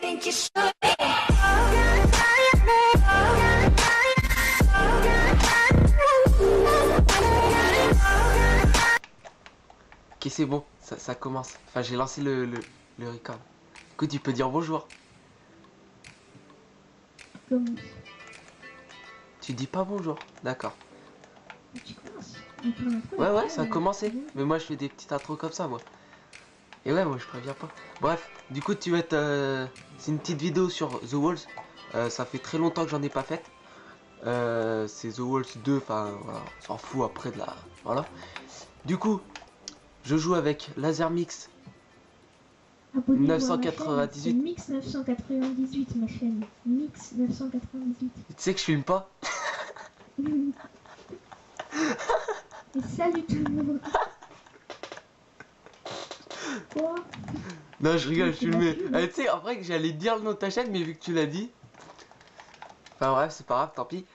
think you should. Ok, c'est bon, ça commence. Enfin, j'ai lancé le record. Écoute, tu peux dire bonjour. Comment? Tu dis pas bonjour, d'accord. Tu commences. On parle après, Ouais, ouais, après, ça a commencé. Mais moi, je fais des petites intros comme ça, moi. Et ouais, moi, je préviens pas. Bref, du coup, tu vas être... c'est une petite vidéo sur The Walls. Ça fait très longtemps que j'en ai pas faite. C'est The Walls 2, enfin, voilà, on s'en fout après de la... Voilà. Du coup, je joue avec Lasermix Abonnez-vous à ma chaîne. 998. C'est Mix 998, ma chaîne. Mix 998. Tu sais que je filme pas? Et salut tout le monde. Quoi? Non, je rigole, je filmais. Tu sais, après que j'allais dire le nom de ta chaîne, mais vu que tu l'as dit... Enfin bref, c'est pas grave, tant pis.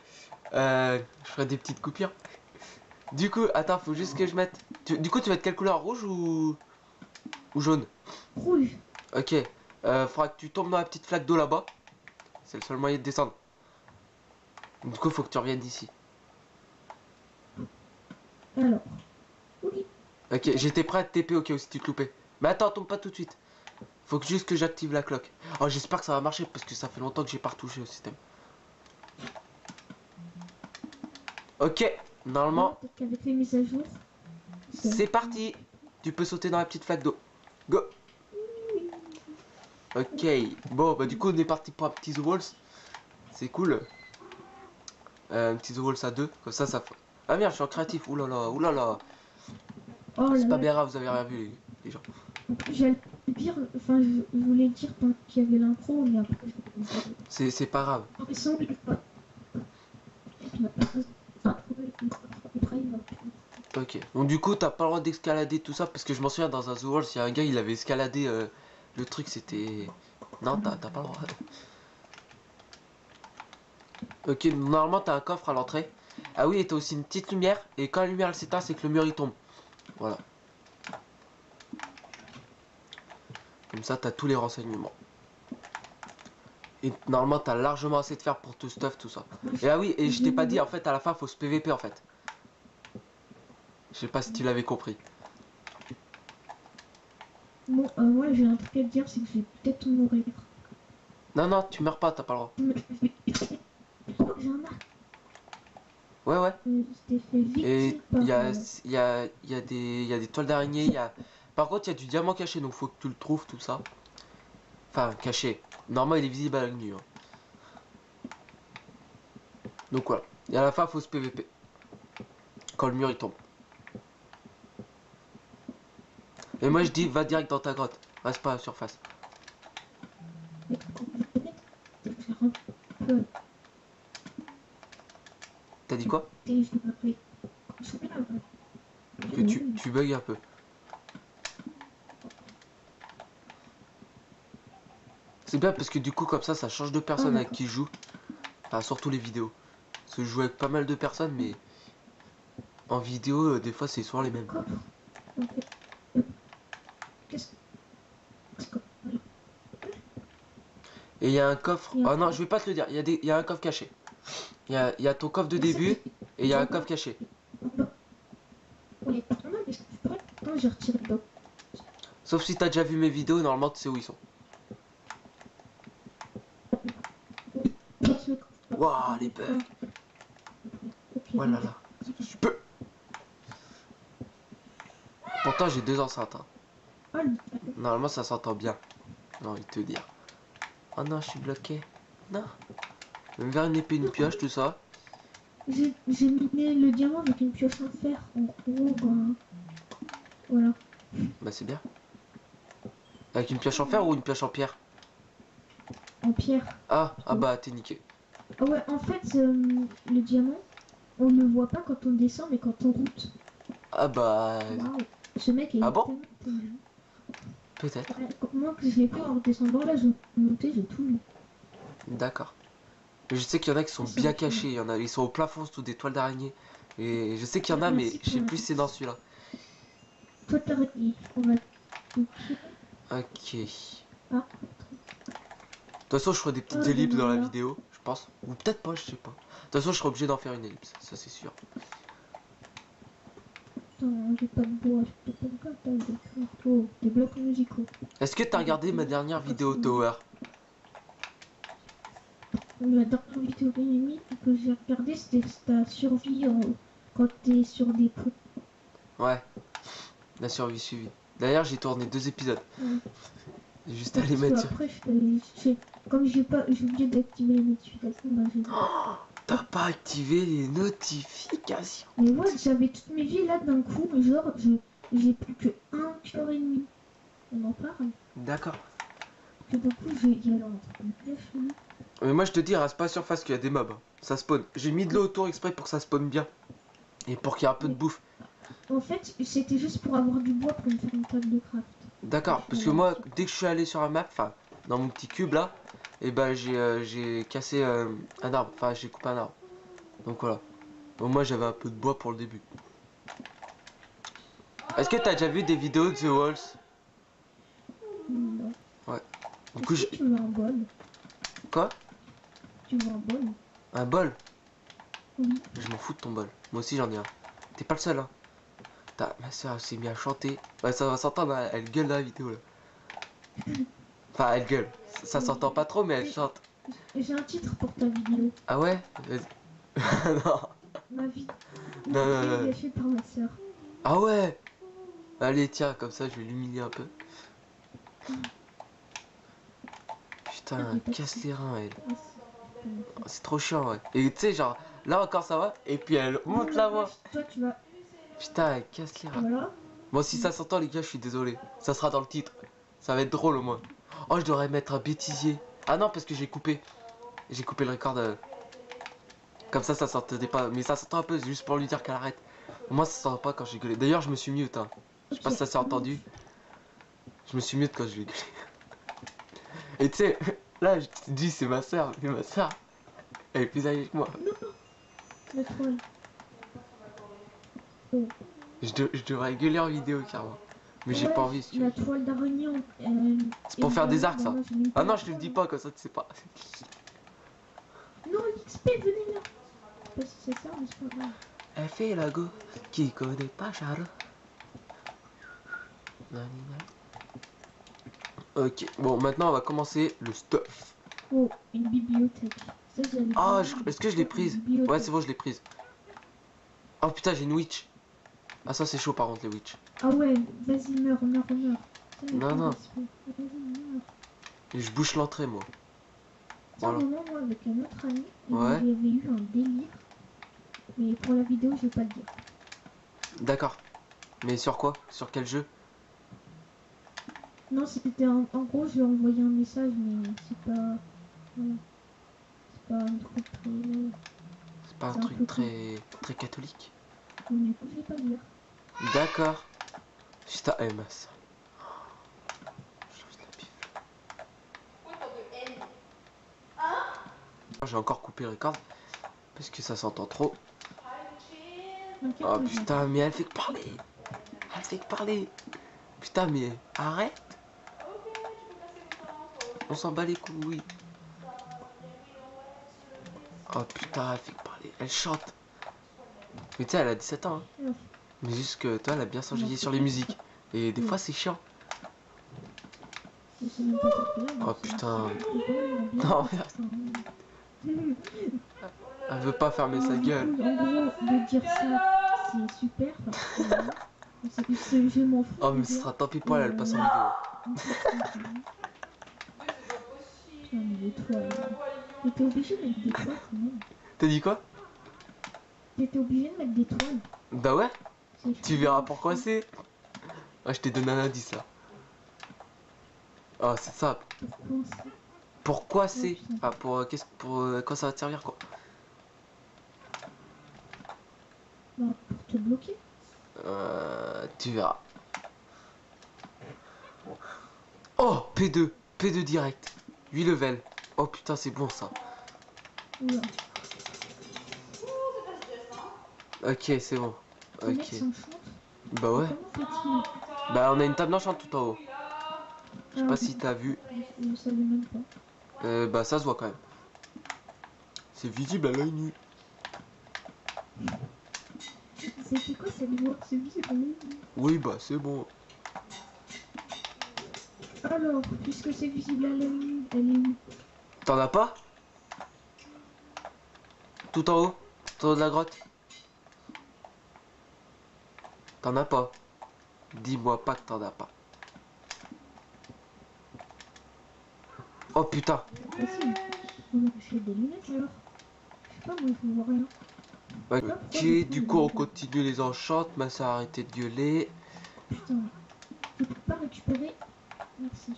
Je ferai des petites coupures. Du coup, attends, faut juste que je mette... Du coup, tu vas être quelle couleur? Rouge ou jaune? Rouge. Ok. Faudra que tu tombes dans la petite flaque d'eau là-bas. C'est le seul moyen de descendre. Du coup, faut que tu reviennes d'ici. Alors. Oui. Ok, j'étais prêt à te TP, ok, si tu te loupais. Mais attends, tombe pas tout de suite. Faut que juste que j'active la cloque. Oh, j'espère que ça va marcher parce que ça fait longtemps que j'ai pas retouché au système. Ok, normalement, Peut-être qu'avec les mises à jour. c'est parti. Tu peux sauter dans la petite flaque d'eau. Go. Ok, bon, bah du coup, on est parti pour un petit The Walls. C'est cool. Un petit The Walls à 2. Comme ça fait... Ah merde, je suis en créatif. Oulala, oulala. Oh là C'est pas là. bien grave, vous avez rien vu, les gens. J'allais dire, enfin, je voulais dire qu'il y avait l'intro, mais après, C'est pas grave. Ok. Donc du coup, t'as pas le droit d'escalader tout ça parce que je m'en souviens dans un The Walls, il y a un gars, il avait escaladé le truc, c'était... Non, t'as pas le droit. Ok, normalement t'as un coffre à l'entrée. Ah oui, et t'as aussi une petite lumière. Et quand la lumière elle s'éteint, c'est que le mur il tombe. Voilà. Comme ça, t'as tous les renseignements. Et normalement, t'as largement assez de fer pour tout stuff, tout ça. Et ah oui, et je t'ai pas dit, en fait, à la fin, faut se PVP, en fait. Je sais pas si tu l'avais compris. Bon, moi j'ai un truc à te dire, c'est que je vais peut-être mourir. Non, non, tu meurs pas, t'as pas le droit. J'ai un arc. Ouais, ouais. Je t'ai fait Et victime par... il y a des toiles d'araignée, il y a... Par contre, il y a du diamant caché, donc faut que tu le trouves, tout ça. Enfin, caché. Normalement, il est visible à l'œil nu. Hein. Donc voilà. Et à la fin, faut se PVP. Quand le mur il tombe. Et moi, je dis, va direct dans ta grotte. Reste pas à la surface. T'as dit quoi? Que tu bugs un peu. C'est bien parce que du coup, comme ça change de personne avec qui je joue. Enfin, surtout les vidéos. Parce que je joue avec pas mal de personnes, mais en vidéo, des fois, c'est souvent les mêmes. Et il y a un coffre. Oh non, je vais pas te le dire. Il y a un coffre caché. Il y a ton coffre de début et il y a un coffre caché. Sauf si t'as déjà vu mes vidéos, normalement tu sais où ils sont. Waouh, les bugs. Voilà là. Je peux. Pourtant j'ai 2 enceintes. Hein. Normalement ça s'entend bien. J'ai envie de te dire. Oh non, je suis bloqué. Non. Même vers une épée, une pioche, tout ça. J'ai miné le diamant avec une pioche en fer. En gros, voilà. Bah c'est bien. Avec une pioche en fer ou une pioche en pierre? En pierre. Ah bah t'es niqué. Ah ouais, en fait, le diamant, on ne le voit pas quand on descend, mais quand on route. Ah bah... Waouh. Ce mec est Ah bon? tellement intelligent. Peut-être. Ouais, moi, que je l'ai fait en redescendant, là, j'ai monté, j'ai tout vu. D'accord. Je sais qu'il y en a qui sont bien cachés. Il y en a, ils sont au plafond sous des toiles d'araignée. Et je sais qu'il y en a, mais je sais plus si c'est dans celui-là. Toi, t'aurais dit, on va... Ok. Ah. toute façon, je ferai des petites Ah, ellipses dans la voilà. vidéo, je pense. Ou peut-être pas, je sais pas. De toute façon, je serai obligé d'en faire une ellipse, ça c'est sûr. Putain, j'ai pas de bois, je peux pas de taille d'écrire. Oh, des blocs musicaux. Est-ce que t'as regardé ma dernière vidéo Tower? La dernière vidéo gaming que j'ai regardée, c'était ta survie quand t'es sur des ponts. Ouais, la survie suivie. D'ailleurs, j'ai tourné 2 épisodes. Ouais. J'ai juste à les Parce mettre que sur... après, comme j'ai oublié d'activer les notifications, bah j'ai... T'as pas activé les notifications. Mais ouais, j'avais toutes mes vies là d'un coup, mais genre, j'ai plus que 1 heure et demie. On en parle. D'accord. Que du coup, il y a un truc de chelou. Mais moi, je te dis, reste pas surface qu'il y a des mobs. Hein. Ça spawn. J'ai mis de l'eau autour exprès pour que ça spawn bien. Et pour qu'il y ait un peu de bouffe. En fait, c'était juste pour avoir du bois pour me faire une table de craft. D'accord, parce que moi, dès que je suis allé sur la map, enfin, dans mon petit cube là, et ben j'ai cassé un arbre. Enfin, j'ai coupé un arbre. Donc voilà. Bon, moi, j'avais un peu de bois pour le début. Est-ce que t'as déjà vu des vidéos de The Walls? Non. Ouais. Du Est-ce coup, que tu veux un bol? Quoi? Tu veux un bol? Un bol? Oui. Je m'en fous de ton bol. Moi aussi, j'en ai un. T'es pas le seul, hein. Ma soeur, elle s'est mise à chanter. Ouais, ça va s'entendre, elle gueule dans la vidéo, là. Enfin, elle gueule. Ça s'entend pas trop, mais elle chante. J'ai un titre pour ta vidéo. Ah ouais? Non. Ma vie. Non, non, non. Gâchée par ma soeur. Ah ouais? Allez, tiens, comme ça, je vais l'humilier un peu. Putain, casse les reins, elle. Oh, c'est trop chiant, ouais. Et tu sais, genre, là encore ça va, et puis elle monte la voix. Toi, tu vas. Putain, elle casse les reins. Voilà. Bon, si ça s'entend, les gars, je suis désolé. Ça sera dans le titre. Ça va être drôle au moins. Oh, je devrais mettre un bêtisier. Ah non, parce que j'ai coupé. J'ai coupé le record. Comme ça s'entendait pas. Mais ça s'entend un peu, juste pour lui dire qu'elle arrête. Moi, ça s'entend pas quand j'ai gueulé. D'ailleurs, je me suis mute. Hein. Je sais pas si ça s'est entendu. Je me suis mute quand je lui ai gueulé. Et tu sais, là, je te dis, c'est ma soeur. Mais ma soeur, elle est plus âgée que moi. La troll. Oh. Je devrais gueuler en vidéo, carrément. Mais j'ai Ouais, pas envie. Si tu veux. la toile d'araignée. C'est pour faire des arcs, ça. Moi, je mets Ah pas non, la je te le dis toile. pas, comme ça, tu sais pas. Non, l'XP, venez là. Je sais pas si c'est ça, mais c'est pas grave. Elle fait la go qui connaît pas Charles. Ok, bon, maintenant on va commencer le stuff. Oh, une bibliothèque. Ça, j'avais Ah, pas. est-ce que je l'ai prise? Ouais, c'est bon, je l'ai prise. Oh putain, j'ai une witch. Ah, ça c'est chaud par contre, les witch. Ah ouais, vas-y, meurs. Ça, Non, non. Vas-y, meurs. Et je bouche l'entrée, moi. Tiens, Voilà. un moment, moi, avec un autre ami, Ouais. il y avait eu un délire. Mais pour la vidéo, je vais pas le dire. D'accord. Mais sur quoi? Sur quel jeu? Non, c'était en gros, je lui ai envoyé un message, mais c'est pas. Voilà. C'est pas un truc très. C'est pas un C'est un truc peu très catholique. Mais du coup, je vais pas le dire. D'accord. Putain, eh, mince. J'ai encore coupé le record parce que ça s'entend trop. Ok, Oh moi, putain, mais elle fait que parler. Elle fait que parler. Putain, mais arrête. On s'en bat les couilles. Oh putain, elle fait que parler. Elle chante. Mais tu sais, elle a 17 ans. Hein. Ouais. Mais juste que toi, elle a bien s'enjailler sur les musiques. Et des fois, c'est chiant. Je sais même pas pourquoi. Oh putain. Non, Non, elle veut pas fermer sa gueule. En gros, de dire ça, c'est super. Parce que, je m'en fous. Oh, mais ce sera tant pis pour elle, elle passe en vidéo. Putain, mais les toiles. T'étais obligé de mettre des toiles quand même. T'as dit quoi? T'étais obligé de mettre des toiles. Bah ouais, C'est tu verras pourquoi c'est. Ah, je t'ai donné un indice là. Oh, c'est ça. Pourquoi c'est. Pourquoi c'est. putain. Enfin, pour quoi ça va te servir quoi. Bah, pour te bloquer. Tu verras. Oh, P2. P2 direct. 8 level. Oh putain, c'est bon ça. Oula. Ok, c'est bon. Les mecs Ok. s'enchantent. Bah ouais. Comment fait-il? Bah on a une table d'enchant tout en haut. Je sais Ah, pas si t'as vu. je savais même pas. Bah ça se voit quand même. C'est visible à l'œil nu. C'était quoi cette voix? C'est visible à l'œil nu. Oui, bah c'est bon. Alors, puisque c'est visible à l'œil nu, elle est où? T'en as pas? Tout en haut? Tout en haut de la grotte? T'en as pas? Dis-moi pas que t'en as pas. Oh putain! Ah si, je fais des lunettes alors. Je sais pas, moi je vois rien. Ok, du coup on continue les enchantes. Ma soeur a arrêté de gueuler. Putain, je peux pas récupérer. Merci.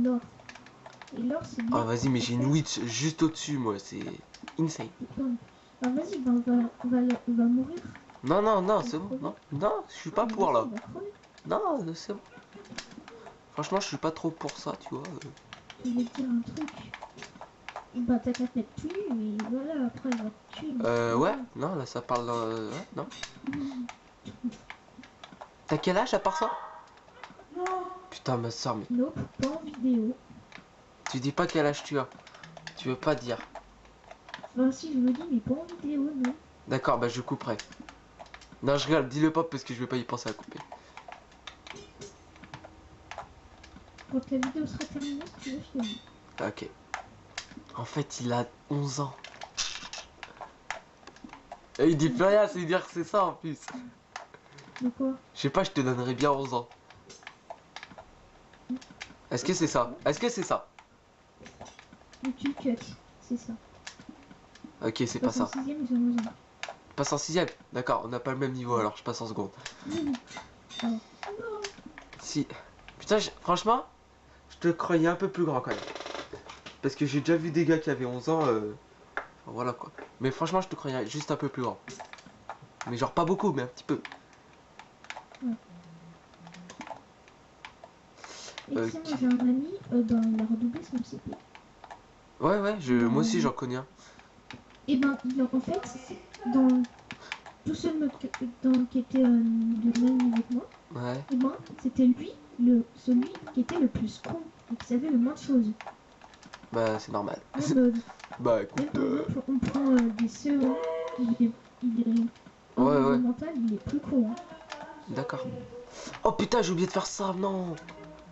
L'or. Et l'or c'est bien. Ah vas-y, mais j'ai une witch juste au-dessus, moi. C'est insane. Putain. Ah vas-y, bah, va mourir. Non, non, non, c'est bon. Non, non, je suis pas pour là. Il va crever. Non, c'est bon. Franchement, je suis pas trop pour ça, tu vois. Je vais te dire un truc. Bah t'as qu'à te mettre plus et voilà, après il va te tuer. Ouais, non, là ça parle. Ouais, non. T'as quel âge à part ça? Putain, ma soeur, mais Nope, pas en vidéo. tu dis pas quel âge tu as. Tu veux pas dire. Enfin si je le dis mais pas en vidéo, non. D'accord, bah je couperai. Non, je rigole, dis-le pas parce que je vais pas y penser à couper. Quand la vidéo sera terminée, si tu veux, je te dis. Ok. En fait, il a 11 ans. Et il dit plus rien, c'est dire que c'est ça en plus. De quoi? Je sais pas, je te donnerais bien 11 ans. Est-ce que c'est ça? Est-ce que c'est ça? Mais tu cut, c'est ça. Ok, c'est pas ça. En sixième, j'ai 11 ans. Passe en 6ème. D'accord, on n'a pas le même niveau alors je passe en seconde. Ah. Si. Putain, franchement, je te croyais un peu plus grand quand même. Parce que j'ai déjà vu des gars qui avaient 11 ans. Voilà quoi. Mais franchement, je te croyais juste un peu plus grand. Mais genre pas beaucoup, mais un petit peu. Ouais. Et tu sais, moi j'ai un ami, ben, il a redoublé son CP. Ouais, ouais, moi aussi j'en connais un. Et ben, en fait, dans tous ceux qui étaient de même niveau que moi, Ouais. et ben, c'était lui, celui qui était le plus con et qui savait le moins de choses. Bah, c'est normal. Même, Bah, même écoute. par exemple, on prend des CE1, il est en Ouais, niveau ouais. mental, il est plus con. Hein. D'accord. Oh putain, j'ai oublié de faire ça, non.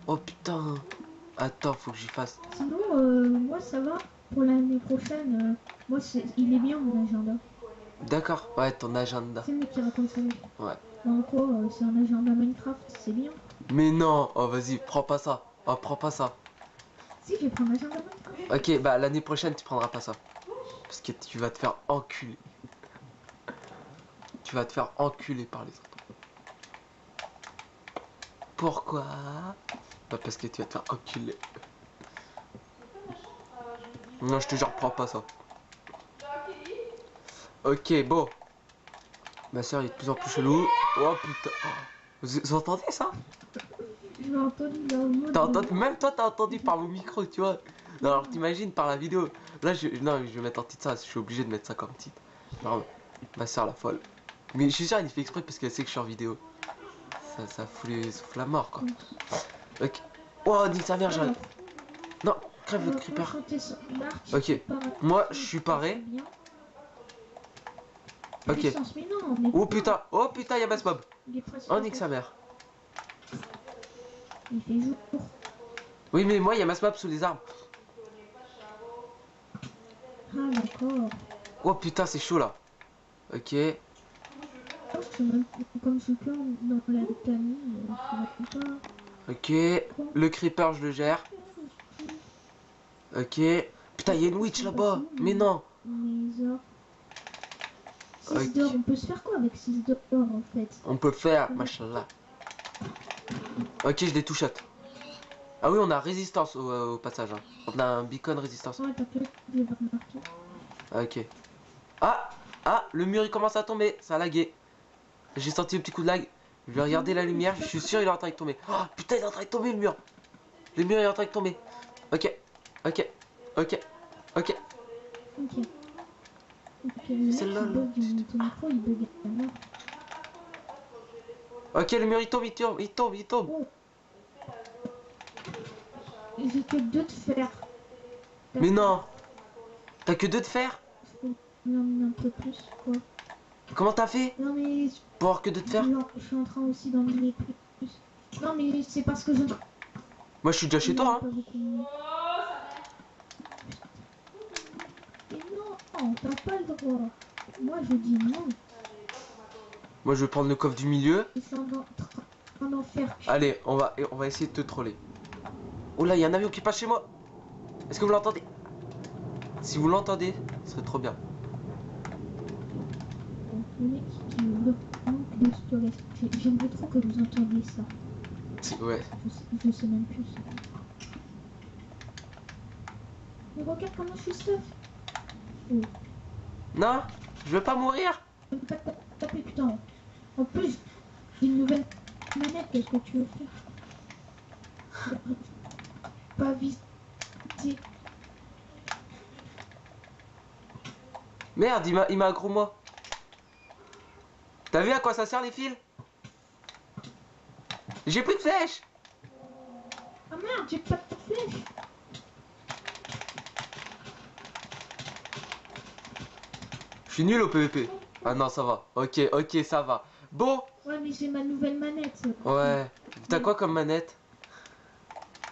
Oh putain. Attends, faut que j'y fasse. Sinon, moi ça va. Pour l'année prochaine, moi il est bien mon agenda. D'accord, ouais, ton agenda. C'est le mec qui raconte sa vie. Ouais. En quoi, c'est un agenda Minecraft, c'est bien. Mais non, oh vas-y, prends pas ça. Oh, prends pas ça. Si, je vais prendre l'agenda Minecraft. Ok, bah l'année prochaine, tu prendras pas ça. Parce que tu vas te faire enculer. Tu vas te faire enculer par les autres. Pourquoi? Bah parce que tu vas te faire enculer. Non, je te jure, prends pas ça. Ok, bon. Ma soeur est de plus en plus chelou. Oh putain. Vous entendez ça? Je l'ai entendu là au mode. T'as entendu? Même toi, t'as entendu par mon micro, tu vois. Non, alors t'imagines par la vidéo. Là, non, je vais mettre en titre ça. Je suis obligé de mettre ça comme titre. Non, ma soeur la folle. Mais je suis sûr, il fait exprès parce qu'elle sait que je suis en vidéo. Ça fout la mort, quoi. Ok. Oh, dis sa mère, j'arrive. Non, crève le creeper. Ok. Moi, je suis paré. Ok. Oh putain, y'a Mass Mob. Oh, nique sa mère. Il fait jour. Oui, mais moi, il y a Mass Mob sous les arbres. Ah, d'accord. Oh putain, c'est chaud là. Ok. Comme je suis que dans la famille, je ne pas. Ok. Le creeper, je le gère. Ok. Putain, il y a une witch là-bas. Mais non. Les ors. 6 Ok. d'or, on peut se faire quoi avec 6 d'or en fait? On peut faire, machallah. Ok, je les touche. Ah oui, on a résistance au passage. Hein. On a un beacon résistance. Ouais, t'inquiète, je vais remarquer. Ok. Ah, le mur il commence à tomber. Ça a lagué. J'ai senti un petit coup de lag. Je vais regarder la lumière. Je suis sûr il est en train de tomber. Oh putain, il est en train de tomber le mur. Le mur est en train de tomber. Ok. Ok. Ok. Ok. Ok. C'est lol. Ton micro il bug à mort. Ok, le mur il tombe, il tombe, il tombe, il tombe. Oh. J'ai que 2 de fer. Mais non. T'as que 2 de fer? Non, mais un peu plus, quoi. Comment t'as fait Non, mais pour avoir que 2 de fer? je suis en train aussi d'en miner plus. Non, mais c'est parce que je... Moi je suis déjà chez toi, Pas hein. beaucoup miné. Et non, t'as pas le droit. Moi, je dis non. Moi je vais prendre le coffre du milieu. Ils sont en enfer. Allez, on va essayer de te troller. Oh là, il y a un avion qui passe chez moi. Est-ce que vous l'entendez? Si vous l'entendez, ce serait trop bien. Le mec qui manque de storage. J'aimerais trop que vous entendiez ça. Ouais. Je sais même plus ça. Mais regarde comment je suis stuff. Oh. Non, je veux pas mourir. Je peux pas taper, putain. En plus, j'ai une nouvelle manette. Qu'est-ce que tu veux faire? Pas viser. Merde, il m'a aggro moi. T'as vu à quoi ça sert les fils? J'ai plus de flèches. Ah merde, j'ai pas de flèche. Je suis nul au PVP. Ah non, ça va. Ok, ça va. Bon. Ouais, mais j'ai ma nouvelle manette. Ouais. T'as quoi comme manette?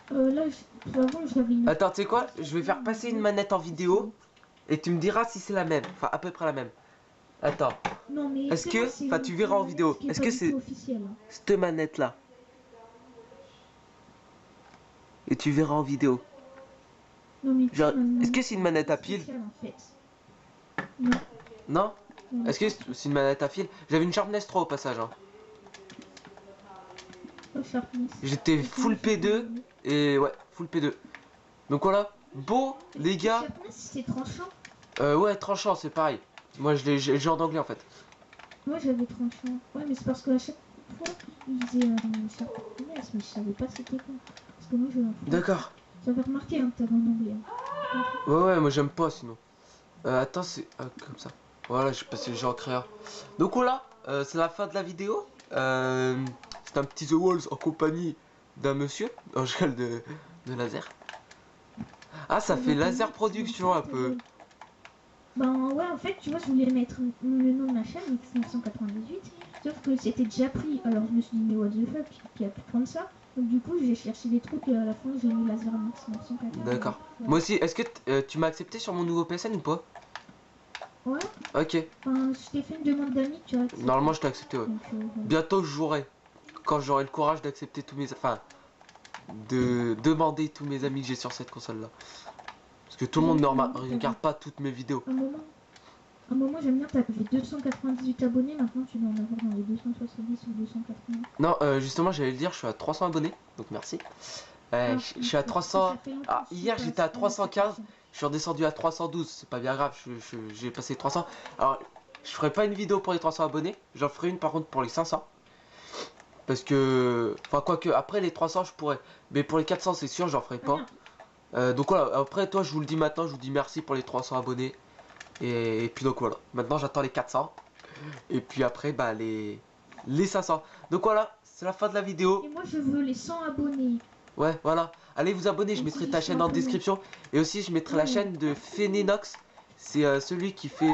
Là, avant, j'avais une... Attends, tu sais quoi? Je vais faire passer une manette en vidéo. Et tu me diras si c'est la même. Enfin, à peu près la même. Attends. Non, mais Est-ce que... Enfin, tu verras en vidéo. Est-ce que c'est... officiel, hein. Cette manette là? Et tu verras en vidéo. Non, mais Genre, est-ce que c'est une manette à pile? En fait. Non. Non? Non. Est-ce que c'est une manette à fil? J'avais une Sharpness 3 au passage. Hein. J'étais full P2 et ouais, full P2. Donc voilà. Bon, les gars. C'est tranchant. Ouais, tranchant, c'est pareil. Moi, j'ai le genre d'anglais en fait. Moi, j'avais tranchant. Ouais, mais c'est parce qu'à chaque fois, ils disaient Sharpness, mais je savais pas c'était quoi. Parce que moi, je... D'accord. J'avais remarqué un talent d'anglais. Hein. Ouais, moi j'aime pas sinon. Attends, c'est comme ça. Voilà, j'ai passé le jeu en créa. Donc voilà, c'est la fin de la vidéo. C'est un petit The Walls en compagnie d'un monsieur. Non, je rigole de laser. Ah, ça fait laser production un peu. Ben ouais, en fait, tu vois, je voulais mettre le nom de ma chaîne, X998, sauf que c'était déjà pris. Alors je me suis dit, mais what the fuck, qui a pu prendre ça? Donc du coup, j'ai cherché des trucs et à la fin, j'ai mis laser Max 998. D'accord. Ouais. Moi aussi, est-ce que tu m'as accepté sur mon nouveau PSN ou pas? Ouais, Ok. enfin, je t'ai fait une demande d'amis, tu vois. Normalement, je t'ai accepté, ouais. Donc, voilà. Bientôt, je jouerai. Quand j'aurai le courage d'accepter tous mes... Enfin, de demander tous mes amis que j'ai sur cette console-là. Parce que tout le monde ne regarde pas toutes mes vidéos. Un moment j'aime bien, t'avais 298 abonnés, maintenant tu dois en avoir dans les 270 ou 280. Non, justement, j'allais le dire, je suis à 300 abonnés, donc merci. Je suis à 300... Ah, hier, j'étais à 315, je suis redescendu à 312, c'est pas bien grave, j'ai passé 300. Alors, je ferai pas une vidéo pour les 300 abonnés, j'en ferai une par contre pour les 500. Parce que... Enfin, quoique, après les 300, je pourrais. Mais pour les 400, c'est sûr, j'en ferai pas. Donc voilà, après, toi, je vous le dis maintenant, je vous dis merci pour les 300 abonnés. Et puis donc voilà, maintenant j'attends les 400. Et puis après, bah les 500. Donc voilà, c'est la fin de la vidéo. Et moi je veux les 100 abonnés. Ouais, voilà. Allez vous abonner, je mettrai ta chaîne en description. Et aussi, je mettrai la chaîne de Phénénox. C'est celui qui fait...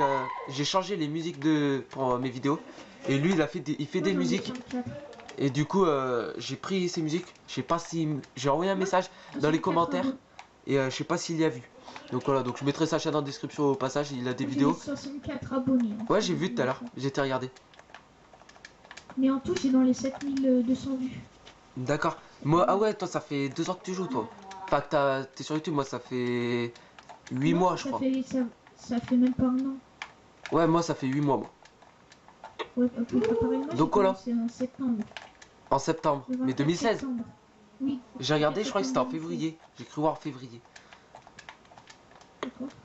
J'ai changé les musiques pour mes vidéos. Et lui, il fait des musiques. Et du coup, j'ai pris ses musiques. Je sais pas si... J'ai envoyé un message dans les commentaires. Et je sais pas s'il y a vu. Donc voilà, donc je mettrai sa chaîne en description au passage, il a des vidéos. 64 abonnés. Hein. Ouais, j'ai vu tout à l'heure, j'étais regardé. Mais en tout, j'ai dans les 7200 vues. D'accord. Moi, ah ouais, toi, ça fait 2 ans que tu joues, toi. Enfin, que t'es sur YouTube, moi, ça fait 8 mois, je crois. Ça fait même pas un an. Ouais, moi, ça fait 8 mois, moi. Ouais, apparemment, donc voilà. C'est en septembre. En septembre, mais 2016. Septembre. Oui. J'ai regardé, je crois que c'était en février. J'ai cru voir en février.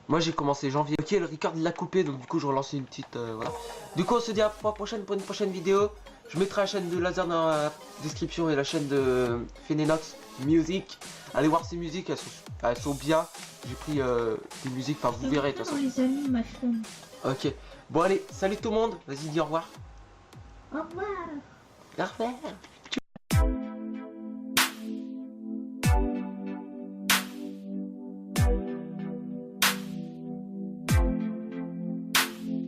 Moi j'ai commencé janvier. Ok, le record il l'a coupé, donc du coup je relance une petite voilà. Du coup on se dit à la fois prochaine pour une prochaine vidéo. Je mettrai la chaîne de Laser dans la description et la chaîne de Phénénox Music. Allez voir ces musiques, elles sont bien. J'ai pris des musiques, enfin vous verrez de toute façon. Les amis, ma chaîne. Ok, bon allez, salut tout le monde, vas-y dis au revoir. Au revoir. Au revoir.